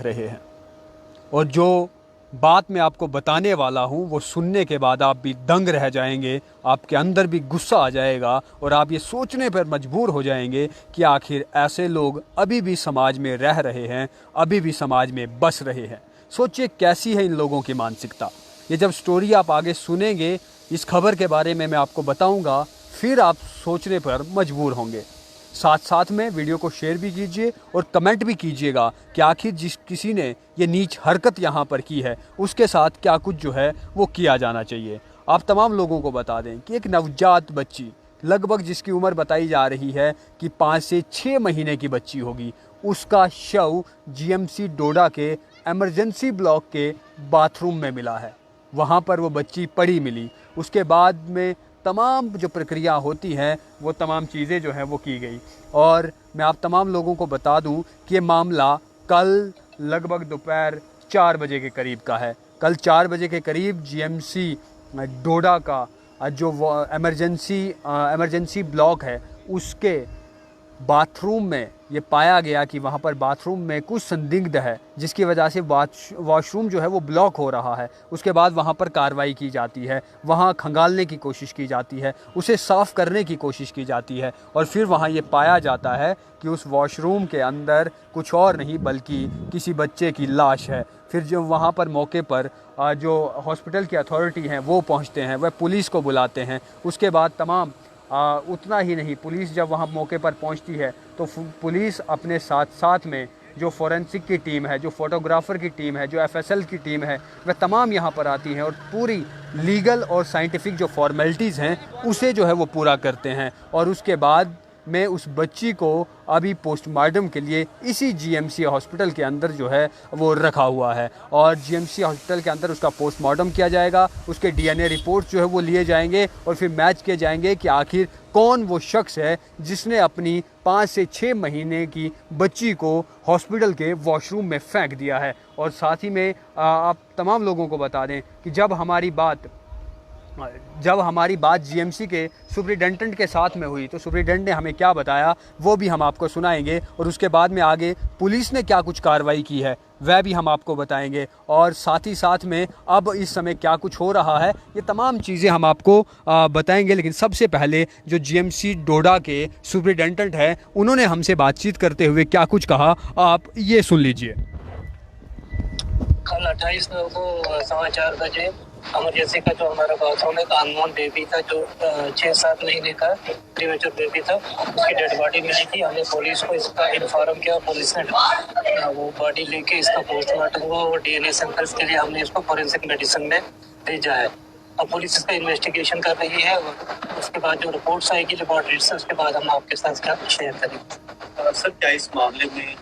रहे हैं। और जो बात मैं आपको बताने वाला हूँ वो सुनने के बाद आप भी दंग रह जाएंगे, आपके अंदर भी गुस्सा आ जाएगा और आप ये सोचने पर मजबूर हो जाएंगे कि आखिर ऐसे लोग अभी भी समाज में रह रहे हैं, अभी भी समाज में बस रहे हैं। सोचिए कैसी है इन लोगों की मानसिकता। ये जब स्टोरी आप आगे सुनेंगे, इस खबर के बारे में मैं आपको बताऊंगा, फिर आप सोचने पर मजबूर होंगे। साथ साथ में वीडियो को शेयर भी कीजिए और कमेंट भी कीजिएगा कि आखिर जिस किसी ने ये नीच हरकत यहाँ पर की है उसके साथ क्या कुछ जो है वो किया जाना चाहिए। आप तमाम लोगों को बता दें कि एक नवजात बच्ची, लगभग जिसकी उम्र बताई जा रही है कि 5 से 6 महीने की बच्ची होगी, उसका शव जीएमसी डोडा के एमरजेंसी ब्लॉक के बाथरूम में मिला है। वहाँ पर वो बच्ची पड़ी मिली। उसके बाद में तमाम जो प्रक्रिया होती हैं वो तमाम चीज़ें जो हैं वो की गई। और मैं आप तमाम लोगों को बता दूं कि ये मामला कल लगभग दोपहर 4 बजे के करीब का है। कल 4 बजे के करीब जीएमसी डोडा का जो एमरजेंसी ब्लॉक है उसके बाथरूम में ये पाया गया कि वहाँ पर बाथरूम में कुछ संदिग्ध है, जिसकी वजह से वॉशरूम जो है वो ब्लॉक हो रहा है। उसके बाद वहाँ पर कार्रवाई की जाती है, वहाँ खंगालने की कोशिश की जाती है, उसे साफ़ करने की कोशिश की जाती है और फिर वहाँ ये पाया जाता है कि उस वॉशरूम के अंदर कुछ और नहीं बल्कि किसी बच्चे की लाश है। फिर जो वहाँ पर मौके पर जो हॉस्पिटल की अथॉरिटी हैं वो पहुँचते हैं, वह पुलिस को बुलाते हैं। उसके बाद तमाम उतना ही नहीं, पुलिस जब वहाँ मौके पर पहुँचती है तो पुलिस अपने साथ साथ में जो फोरेंसिक की टीम है, जो फोटोग्राफ़र की टीम है, जो एफएसएल की टीम है, वह तमाम यहाँ पर आती हैं और पूरी लीगल और साइंटिफिक जो फॉर्मेलिटीज़ हैं उसे जो है वो पूरा करते हैं। और उसके बाद में उस बच्ची को अभी पोस्टमार्टम के लिए इसी जीएमसी हॉस्पिटल के अंदर जो है वो रखा हुआ है और जीएमसी हॉस्पिटल के अंदर उसका पोस्टमार्टम किया जाएगा। उसके डीएनए रिपोर्ट्स जो है वो लिए जाएंगे और फिर मैच किए जाएंगे कि आखिर कौन वो शख्स है जिसने अपनी 5 से 6 महीने की बच्ची को हॉस्पिटल के वॉशरूम में फेंक दिया है। और साथ ही में आप तमाम लोगों को बता दें कि जब हमारी बात जीएमसी के सुपरिटेंडेंट के साथ में हुई तो सुपरिटेंडेंट ने हमें क्या बताया वो भी हम आपको सुनाएंगे और उसके बाद में आगे पुलिस ने क्या कुछ कार्रवाई की है वह भी हम आपको बताएंगे। और साथ ही साथ में अब इस समय क्या कुछ हो रहा है ये तमाम चीज़ें हम आपको बताएंगे। लेकिन सबसे पहले जो जीएमसी डोडा के सुपरिटेंडेंट हैं उन्होंने हमसे बातचीत करते हुए क्या कुछ कहा, आप ये सुन लीजिए। कल 28 को 4:15 बजे इमरजेंसी का जो हमारा बाथरूम है, अननोन बेबी था जो 6-7 महीने का प्रीमेच्योर बेबी था, उसकी डेड बॉडी मिली थी। हमने पुलिस को इसका इन्फॉर्म किया, पुलिस ने वो बॉडी लेके इसका पोस्टमार्टम हुआ और डीएनए सैंपल्स के लिए हमने इसको फोरेंसिक मेडिसिन में भेजा है। अब पुलिस इसका इन्वेस्टिगेशन कर रही है। उसके बाद जो रिपोर्ट्स आएगी, लेबोरेटरी से, उसके बाद हम आपके साथ क्या शेयर करेंगे। सर, क्या इस मामले में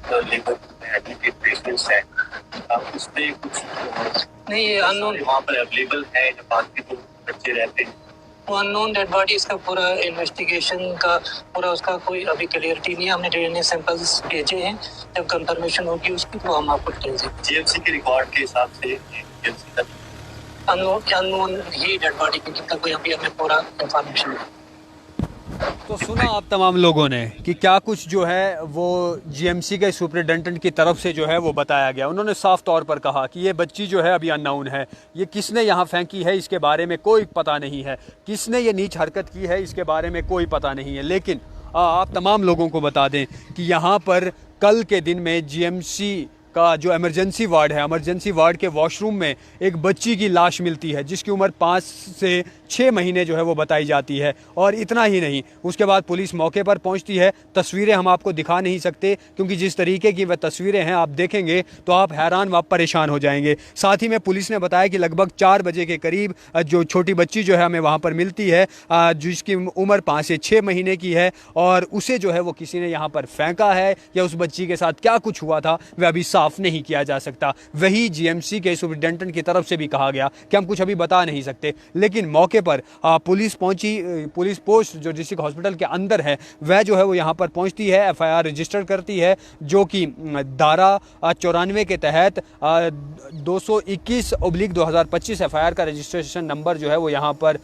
जो लेबर एडमिटेड पेशेंट्स हैं उसमें कुछ नहीं, ये अननोन वहाँ पर अवेलेबल है, बात के जो बच्चे रहते हैं वो अननोन डेड बॉडी, इसका पूरा इन्वेस्टिगेशन का पूरा उसका कोई अभी क्लियरिटी नहीं है। हमने डीएनए सैंपल्स भेजे हैं, जब कंफर्मेशन होगी उसकी तो हम आपको भेजेंगे। जीएमसी के रिकॉर्ड के हिसाब से जीएमसी का अननोन ही डेड बॉडी की तक कोई अभी हमें पूरा इंफॉर्मेशन है। तो सुना आप तमाम लोगों ने कि क्या कुछ जो है वो जीएमसी के सुपरिटेंडेंट की तरफ से जो है वो बताया गया। उन्होंने साफ तौर पर कहा कि ये बच्ची जो है अभी अननाउन है, ये किसने यहाँ फेंकी है इसके बारे में कोई पता नहीं है, किसने ये नीच हरकत की है इसके बारे में कोई पता नहीं है। लेकिन आप तमाम लोगों को बता दें कि यहाँ पर कल के दिन में जीएमसी का जो इमरजेंसी वार्ड है, इमरजेंसी वार्ड के वॉशरूम में एक बच्ची की लाश मिलती है जिसकी उम्र 5 से 6 महीने जो है वो बताई जाती है। और इतना ही नहीं, उसके बाद पुलिस मौके पर पहुंचती है। तस्वीरें हम आपको दिखा नहीं सकते क्योंकि जिस तरीके की वह तस्वीरें हैं आप देखेंगे तो आप हैरान व परेशान हो जाएंगे। साथ ही में पुलिस ने बताया कि लगभग 4 बजे के करीब जो छोटी बच्ची जो है हमें वहाँ पर मिलती है, जिसकी उम्र 5 से 6 महीने की है और उसे जो है वो किसी ने यहाँ पर फेंका है या उस बच्ची के साथ क्या कुछ हुआ था वह अभी साफ नहीं किया जा सकता। वही जीएमसी के सुपरिटेंडेंट की तरफ से भी कहा गया कि हम कुछ अभी बता नहीं सकते। लेकिन मौके पर पुलिस पहुंची। पुलिस पोस्ट जो डिस्ट्रिक्ट हॉस्पिटल के अंदर है वह जो है वो यहाँ पर पहुंचती है, एफआईआर रजिस्टर करती है, जो कि धारा 94 के तहत 221/2025 एफआईआर का रजिस्ट्रेशन नंबर जो है वो यहाँ पर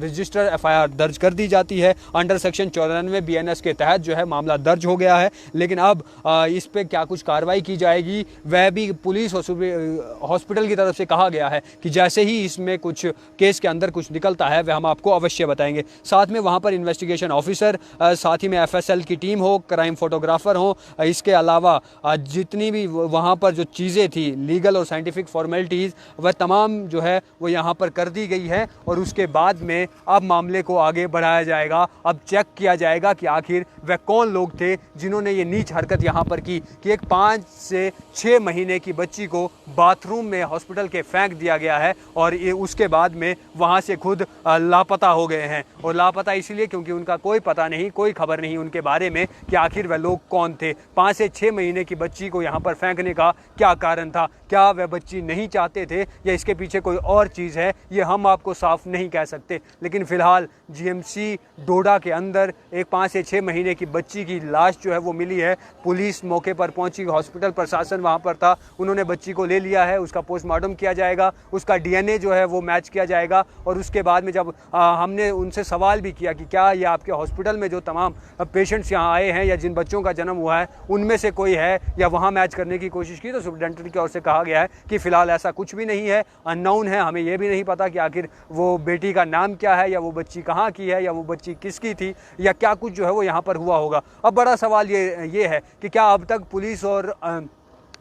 रजिस्टर एफआईआर दर्ज कर दी जाती है। अंडर सेक्शन 94 बीएनएस के तहत जो है मामला दर्ज हो गया है। लेकिन अब इस पे क्या कुछ कार्रवाई की जाएगी वह भी पुलिस हॉस्पिटल की तरफ से कहा गया है कि जैसे ही इसमें कुछ केस के अंदर कुछ निकलता है वह हम आपको अवश्य बताएंगे। साथ में वहाँ पर इन्वेस्टिगेशन ऑफिसर, साथ ही में एफएसएल की टीम हो, क्राइम फोटोग्राफर हो, इसके अलावा जितनी भी वहाँ पर जो चीज़ें थी लीगल और साइंटिफिक फॉर्मेलिटीज़ वह तमाम जो है वो यहाँ पर कर दी गई है। और उसके बाद में अब मामले को आगे बढ़ाया जाएगा। अब चेक किया जाएगा कि आखिर वह कौन लोग थे जिन्होंने ये नीच हरकत यहाँ पर की कि एक 5 से 6 महीने की बच्ची को बाथरूम में हॉस्पिटल के फेंक दिया गया है और ये उसके बाद में वहाँ से खुद लापता हो गए हैं। और लापता इसलिए क्योंकि उनका कोई पता नहीं, कोई खबर नहीं उनके बारे में कि आखिर वह लोग कौन थे। 5 से 6 महीने की बच्ची को यहाँ पर फेंकने का क्या कारण था? क्या वह बच्ची नहीं चाहते थे या इसके पीछे कोई और चीज़ है? ये हम आपको साफ नहीं कह सकते। लेकिन फ़िलहाल जीएमसी डोडा के अंदर एक 5 से 6 महीने की बच्ची की लाश जो है वो मिली है। पुलिस मौके पर पहुंची, हॉस्पिटल प्रशासन वहां पर था, उन्होंने बच्ची को ले लिया है, उसका पोस्टमार्टम किया जाएगा, उसका डीएनए जो है वो मैच किया जाएगा। और उसके बाद में जब हमने उनसे सवाल भी किया कि क्या ये आपके हॉस्पिटल में जो तमाम पेशेंट्स यहाँ आए हैं या जिन बच्चों का जन्म हुआ है उनमें से कोई है या वहाँ मैच करने की कोशिश की, तो सुप्रिटेंडेंट की ओर से कहा गया है कि फ़िलहाल ऐसा कुछ भी नहीं है, अननोन है, हमें ये भी नहीं पता कि आखिर वो बेटी का नाम क्या है या वो बच्ची कहाँ की है या वो बच्ची किसकी थी या क्या कुछ जो है वो यहाँ पर हुआ होगा। अब बड़ा सवाल ये है कि क्या अब तक पुलिस और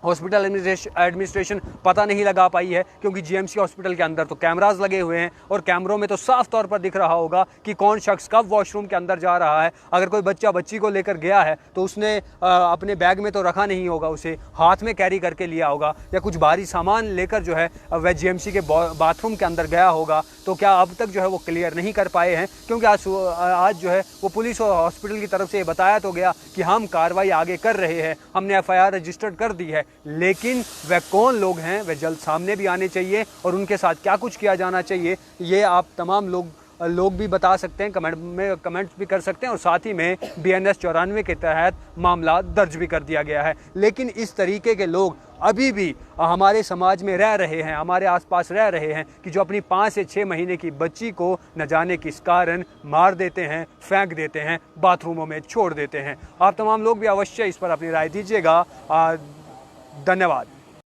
हॉस्पिटल एडमिनिस्ट्रेशन पता नहीं लगा पाई है, क्योंकि जीएमसी हॉस्पिटल के अंदर तो कैमरास लगे हुए हैं और कैमरों में तो साफ तौर पर दिख रहा होगा कि कौन शख्स कब वॉशरूम के अंदर जा रहा है। अगर कोई बच्चा बच्ची को लेकर गया है तो उसने अपने बैग में तो रखा नहीं होगा, उसे हाथ में कैरी करके लिया होगा या कुछ भारी सामान लेकर जो है वह जीएमसी के बाथरूम के अंदर गया होगा। तो क्या अब तक जो है वो क्लियर नहीं कर पाए हैं, क्योंकि आज जो है वो पुलिस और हॉस्पिटल की तरफ से ये बताया तो गया कि हम कार्रवाई आगे कर रहे हैं, हमने एफआईआर रजिस्टर्ड कर दी है। लेकिन वह कौन लोग हैं वह जल्द सामने भी आने चाहिए और उनके साथ क्या कुछ किया जाना चाहिए ये आप तमाम लोग भी बता सकते हैं, कमेंट्स भी कर सकते हैं। और साथ ही में बीएनएस 94 के तहत मामला दर्ज भी कर दिया गया है। लेकिन इस तरीके के लोग अभी भी हमारे समाज में रह रहे हैं, हमारे आसपास रह रहे हैं कि जो अपनी 5 से 6 महीने की बच्ची को न जाने किस कारण मार देते हैं, फेंक देते हैं, बाथरूमों में छोड़ देते हैं। आप तमाम लोग भी अवश्य इस पर अपनी राय दीजिएगा। धन्यवाद।